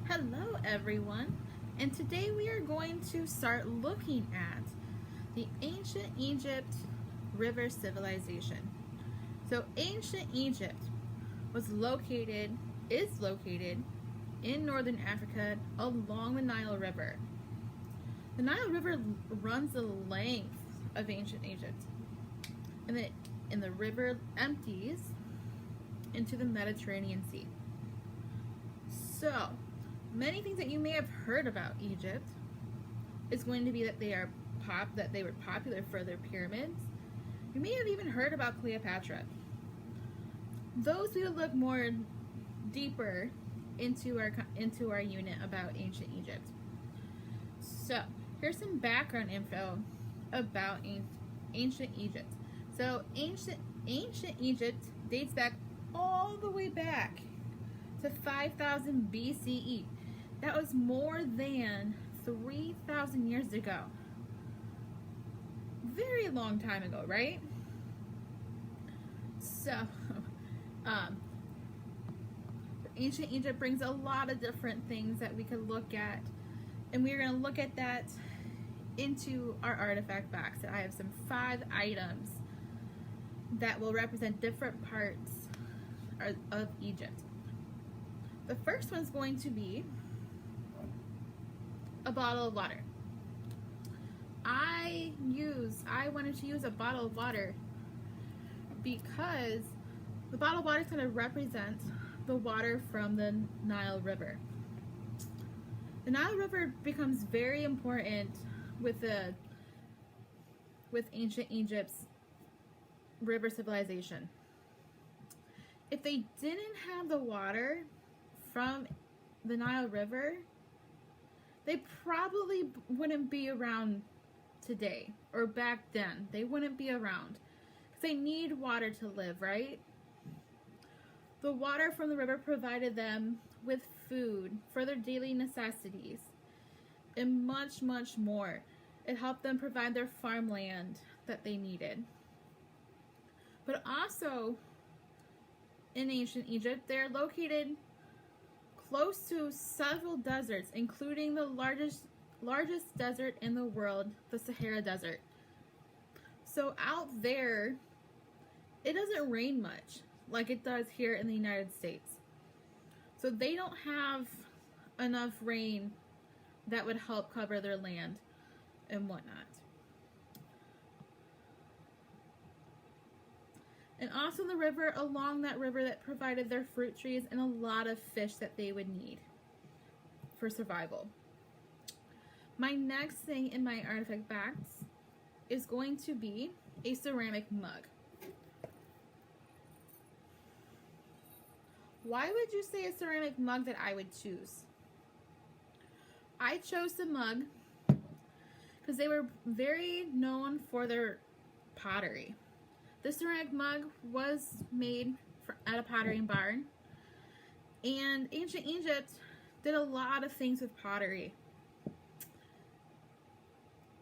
Hello everyone, and today we are going to start looking at the ancient Egypt river civilization. So ancient Egypt is located in northern Africa along the Nile River. The Nile River runs the length of ancient Egypt, and the river empties into the Mediterranean Sea. So, many things that you may have heard about Egypt is going to be that they were popular for their pyramids. You may have even heard about Cleopatra. Those we will look more deeper into our unit about ancient Egypt. So, here's some background info about ancient Egypt. So, ancient Egypt dates back all the way back to 5000 BCE. That was more than 3,000 years ago. Very long time ago, right? So, ancient Egypt brings a lot of different things that we could look at, and we're going to look at that into our artifact box. I have some 5 items that will represent different parts of Egypt. The first one's going to be a bottle of water. I wanted to use a bottle of water because the bottle of water is going to represent the water from the Nile River. The Nile River becomes very important with ancient Egypt's river civilization. If they didn't have the water from the Nile River, they probably wouldn't be around today, or back then. They wouldn't be around because they need water to live, right? The water from the river provided them with food for their daily necessities and much, much more. It helped them provide their farmland that they needed. But also, in ancient Egypt, they're located close to several deserts, including the largest desert in the world, the Sahara Desert. So out there, it doesn't rain much like it does here in the United States. So they don't have enough rain that would help cover their land and whatnot. And also the river, along that river, that provided their fruit trees and a lot of fish that they would need for survival. My next thing in my artifact box is going to be a ceramic mug. Why would you say a ceramic mug that I would choose? I chose the mug because they were very known for their pottery. The ceramic mug was made at a pottery barn, and ancient Egypt did a lot of things with pottery.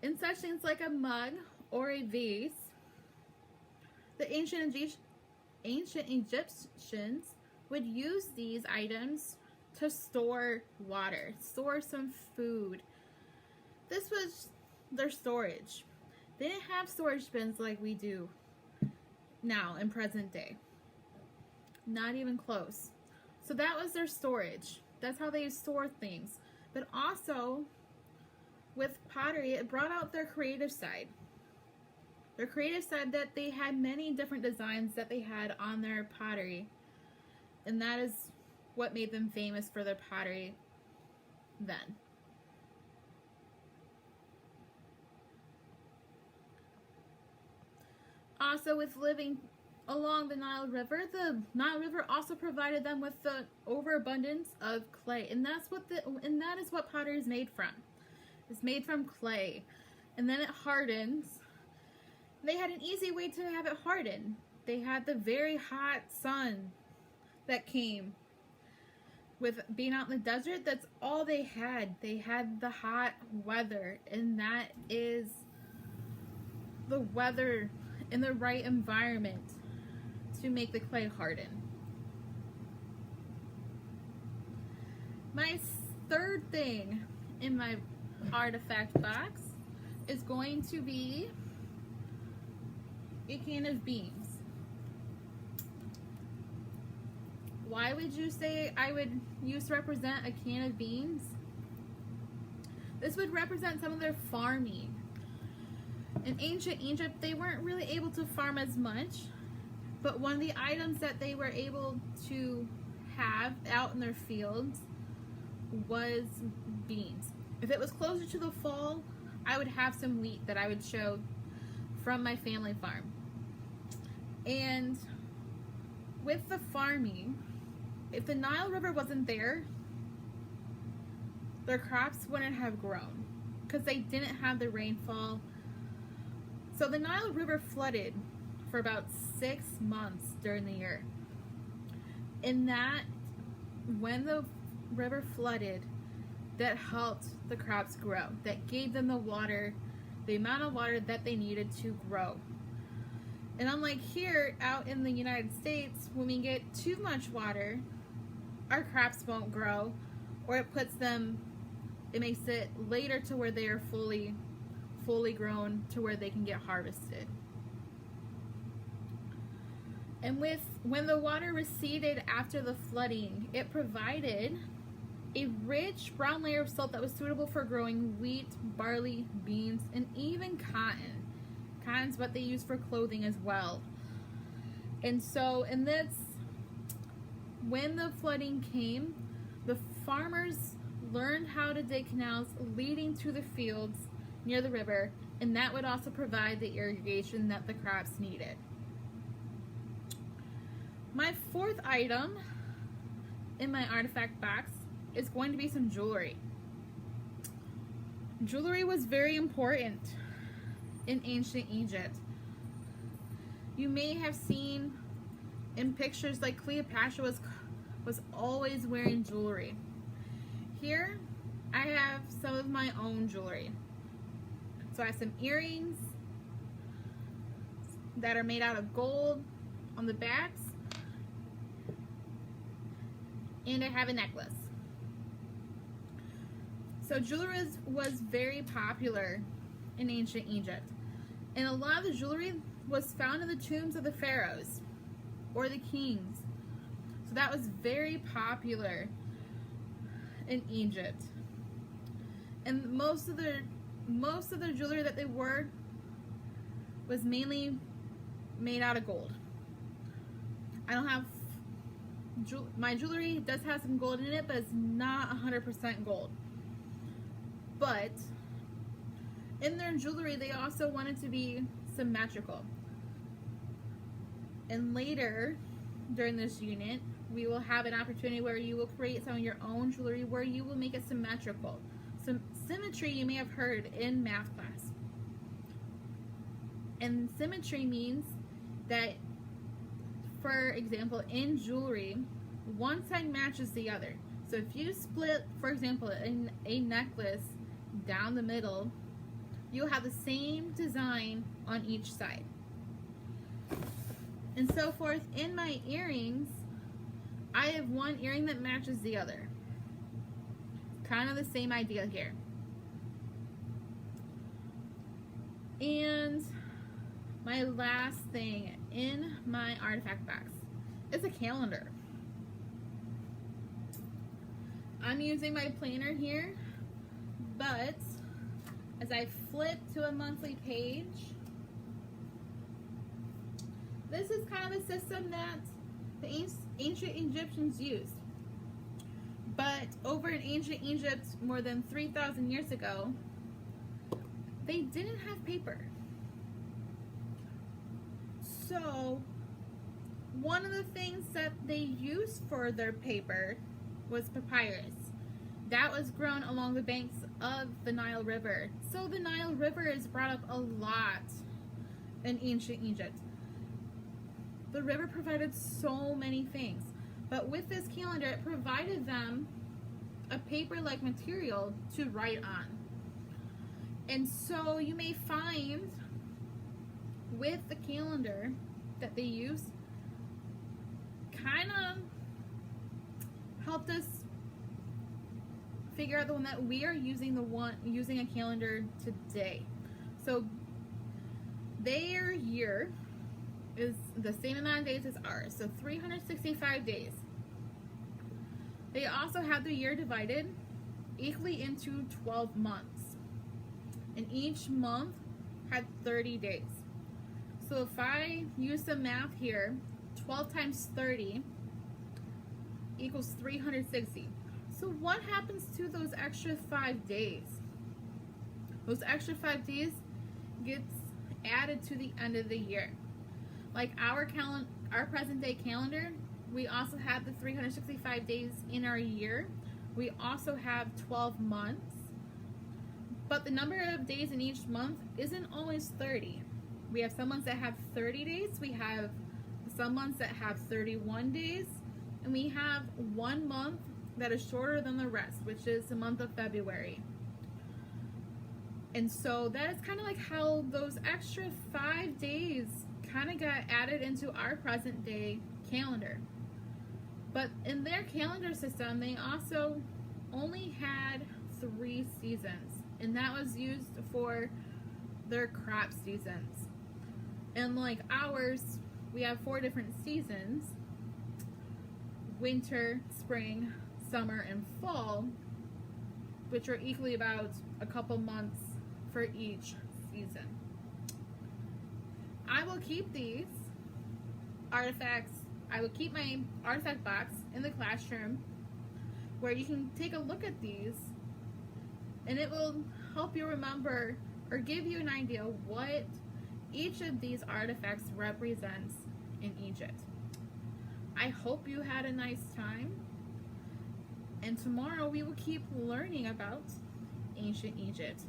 In such things like a mug or a vase, the ancient Egyptians would use these items to store water, store some food. This was their storage. They didn't have storage bins like we do now in present day. Not even close. So that was their storage. That's how they store things. But also, with pottery, it brought out their creative side. Their creative side, that they had many different designs that they had on their pottery. And that is what made them famous for their pottery then. Also, with living along the Nile River also provided them with the overabundance of clay, and that is what pottery is made from. It's made from clay, and then it hardens. They had an easy way to have it harden. They had the very hot sun that came with being out in the desert. That's all they had. They had the hot weather, and that is the weather in the right environment to make the clay harden. My third thing in my artifact box is going to be a can of beans. Why would you say I would use to represent a can of beans? This would represent some of their farming. In ancient Egypt, they weren't really able to farm as much, but one of the items that they were able to have out in their fields was beans. If it was closer to the fall, I would have some wheat that I would show from my family farm. And with the farming, if the Nile River wasn't there, their crops wouldn't have grown because they didn't have the rainfall. So the Nile River flooded for about 6 months during the year. And that, when the river flooded, that helped the crops grow. That gave them the water, the amount of water that they needed to grow. And unlike here out in the United States, when we get too much water, our crops won't grow, or it makes it later to where they are fully grown to where they can get harvested. And when the water receded after the flooding, it provided a rich brown layer of silt that was suitable for growing wheat, barley, beans, and even cotton. Cotton's what they use for clothing as well. And so when the flooding came, the farmers learned how to dig canals leading to the fields near the river, and that would also provide the irrigation that the crops needed. My fourth item in my artifact box is going to be some jewelry. Jewelry was very important in ancient Egypt. You may have seen in pictures like Cleopatra was always wearing jewelry. Here I have some of my own jewelry. So I have some earrings that are made out of gold on the backs, and I have a necklace. So jewelry was very popular in ancient Egypt, and a lot of the jewelry was found in the tombs of the pharaohs or the kings. So that was very popular in Egypt, and most of the jewelry that they wore was mainly made out of gold. I don't have my jewelry does have some gold in it, but it's not 100% gold. But in their jewelry, they also wanted to be symmetrical. And later during this unit, we will have an opportunity where you will create some of your own jewelry where you will make it symmetrical. Some symmetry you may have heard in math class. And symmetry means that, for example, in jewelry, one side matches the other. So if you split, for example, a necklace down the middle, you'll have the same design on each side. And so forth. In my earrings, I have one earring that matches the other. Kind of the same idea here. And my last thing in my artifact box is a calendar. I'm using my planner here, but as I flip to a monthly page, this is kind of a system that the ancient Egyptians used. But over in ancient Egypt, more than 3,000 years ago, they didn't have paper. So one of the things that they used for their paper was papyrus. That was grown along the banks of the Nile River. So the Nile River is brought up a lot in ancient Egypt. The river provided so many things. But with this calendar, it provided them a paper-like material to write on. And so you may find with the calendar that they use, kind of helped us figure out the one that we are using, the one using a calendar today. So their year is the same amount of days as ours, so 365 days. They also have the year divided equally into 12 months, and each month had 30 days. So if I use the math here, 12 times 30 equals 360. So what happens to those extra 5 days? Those extra 5 days gets added to the end of the year. Like our present day calendar, we also have the 365 days in our year. We also have 12 months. But the number of days in each month isn't always 30. We have some months that have 30 days. We have some months that have 31 days. And we have one month that is shorter than the rest, which is the month of February. And so that is kind of like how those extra 5 days kind of got added into our present day calendar. But in their calendar system, they also only had 3 seasons, and that was used for their crop seasons. And like ours, we have 4 different seasons: winter, spring, summer, and fall, which are equally about a couple months for each season. I will keep these artifacts. I will keep my artifact box in the classroom where you can take a look at these, and it will help you remember or give you an idea what each of these artifacts represents in Egypt. I hope you had a nice time, and tomorrow we will keep learning about ancient Egypt.